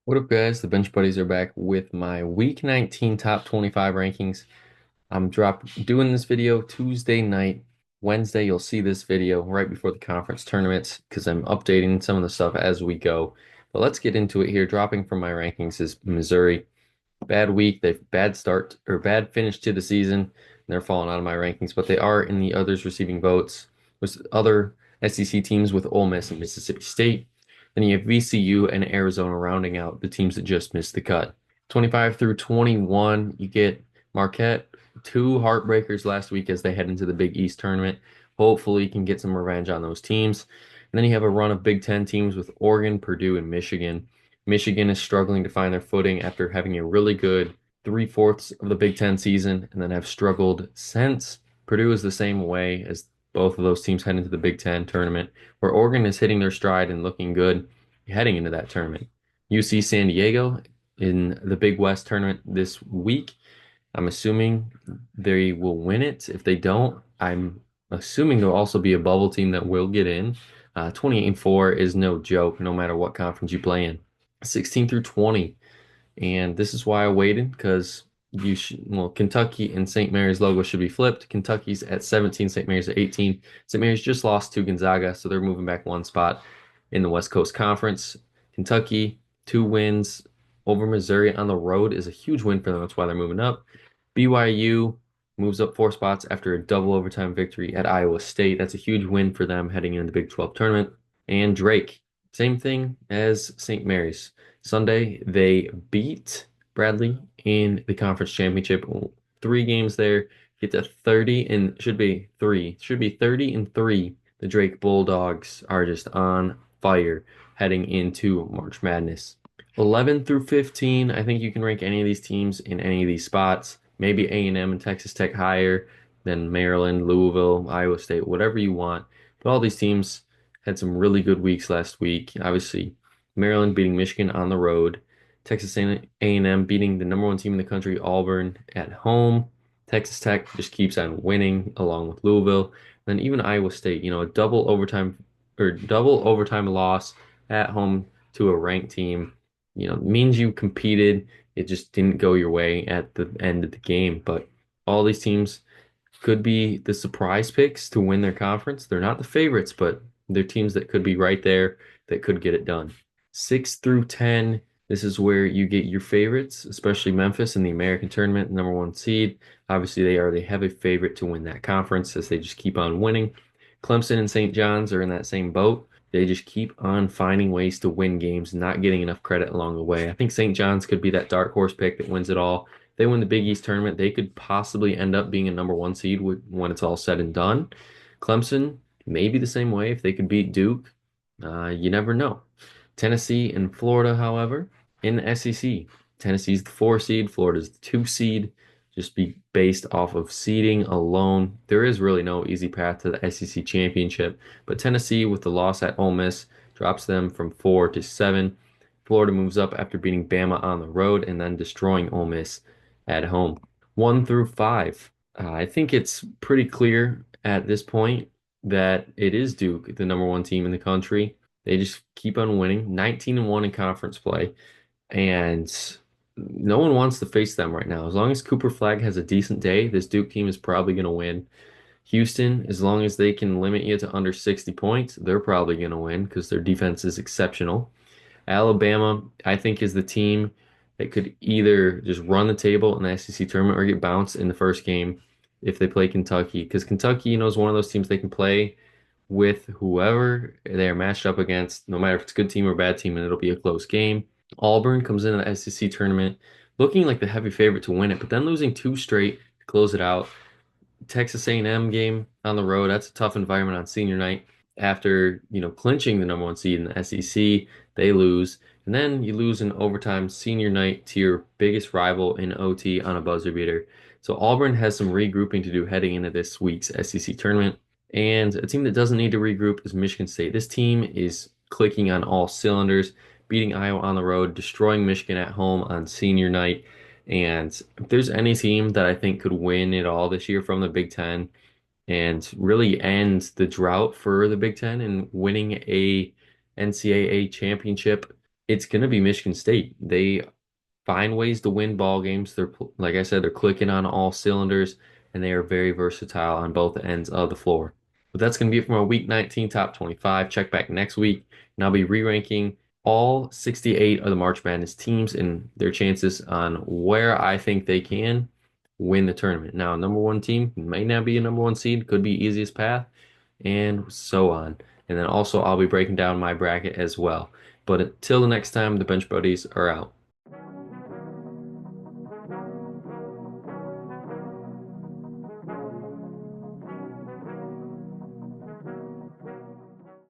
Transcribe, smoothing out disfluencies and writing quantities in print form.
What up, guys? The Bench Buddies are back with my Week 19 Top 25 rankings. I'm doing this video Tuesday night. Wednesday, you'll see this video right before the conference tournaments because I'm updating some of the stuff as we go. But let's get into it here. Dropping from my rankings is Missouri. Bad week. They've bad start or bad finish to the season. They're falling out of my rankings, but they are in the others receiving votes with other SEC teams with Ole Miss and Mississippi State. Then you have VCU and Arizona rounding out the teams that just missed the cut. 25 through 21, you get Marquette, two heartbreakers last week as they head into the Big East tournament. Hopefully, you can get some revenge on those teams. And then you have a run of Big Ten teams with Oregon, Purdue, and Michigan. Michigan is struggling to find their footing after having a really good three-fourths of the Big Ten season and then have struggled since. Purdue is the same way as both of those teams head into the Big Ten tournament, where Oregon is hitting their stride and looking good heading into that tournament. UC San Diego in the Big West tournament this week. I'm assuming they will win it. If they don't, I'm assuming there'll also be a bubble team that will get in. 28 and 4 is no joke, no matter what conference you play in. 16 through 20. And this is why I waited because Kentucky and St. Mary's logo should be flipped. Kentucky's at 17, St. Mary's at 18. St. Mary's just lost to Gonzaga, so they're moving back one spot in the West Coast Conference. Kentucky, 2 wins over Missouri on the road is a huge win for them. That's why they're moving up. BYU moves up 4 spots after a double overtime victory at Iowa State. That's a huge win for them heading into the Big 12 tournament. And Drake, same thing as St. Mary's. Sunday, they beat Bradley in the conference championship. 3 games there, get to 30 and should be 30 and 3. The Drake Bulldogs are just on fire heading into March Madness. 11 through 15, I think you can rank any of these teams in any of these spots. Maybe A&M and Texas Tech higher than Maryland, Louisville, Iowa State, whatever you want. But all these teams had some really good weeks last week. Obviously, Maryland beating Michigan on the road, Texas A&M beating the number 1 team in the country, Auburn, at home. Texas Tech just keeps on winning along with Louisville. And then even Iowa State, a double overtime loss at home to a ranked team, means you competed. It just didn't go your way at the end of the game. But all these teams could be the surprise picks to win their conference. They're not the favorites, but they're teams that could be right there that could get it done. 6 through 10, this is where you get your favorites, especially Memphis in the American tournament, number 1 seed. Obviously, they are the heavy favorite to win that conference as they just keep on winning. Clemson and St. John's are in that same boat. They just keep on finding ways to win games, not getting enough credit along the way. I think St. John's could be that dark horse pick that wins it all. If they win the Big East tournament, they could possibly end up being a number 1 seed when it's all said and done. Clemson, maybe the same way if they could beat Duke. You never know. Tennessee and Florida, however, in the SEC. Tennessee's the 4 seed, Florida's the 2 seed. Just be based off of seeding alone. There is really no easy path to the SEC championship, but Tennessee, with the loss at Ole Miss, drops them from 4 to 7. Florida moves up after beating Bama on the road and then destroying Ole Miss at home. 1 through 5. I think it's pretty clear at this point that it is Duke, the number 1 team in the country. They just keep on winning, 19 and 1 in conference play, and no one wants to face them right now. As long as Cooper Flag has a decent day, this Duke team is probably going to win. Houston, as long as they can limit you to under 60 points, they're probably going to win because their defense is exceptional. Alabama, I think, is the team that could either just run the table in the SEC tournament or get bounced in the first game if they play Kentucky. Because Kentucky, is one of those teams they can play with whoever they're matched up against, no matter if it's a good team or bad team, and it'll be a close game. Auburn comes into the SEC tournament looking like the heavy favorite to win it, but then losing 2 straight to close it out. Texas A&M game on the road, that's a tough environment on senior night. After, clinching the number 1 seed in the SEC, they lose. And then you lose in overtime senior night to your biggest rival in OT on a buzzer beater. So Auburn has some regrouping to do heading into this week's SEC tournament. And a team that doesn't need to regroup is Michigan State. This team is clicking on all cylinders, beating Iowa on the road, destroying Michigan at home on senior night. And if there's any team that I think could win it all this year from the Big Ten and really end the drought for the Big Ten and winning a NCAA championship, It's going to be Michigan State. They find ways to win ball games. Like I said, they're clicking on all cylinders, and they are very versatile on both ends of the floor. But that's going to be it from our Week 19 Top 25. Check back next week, and I'll be re-ranking all 68 of the March Madness teams and their chances on where I think they can win the tournament. Now, number one team may not be a number one seed, could be easiest path, and so on. And then also I'll be breaking down my bracket as well. But until the next time, the Bench Buddies are out.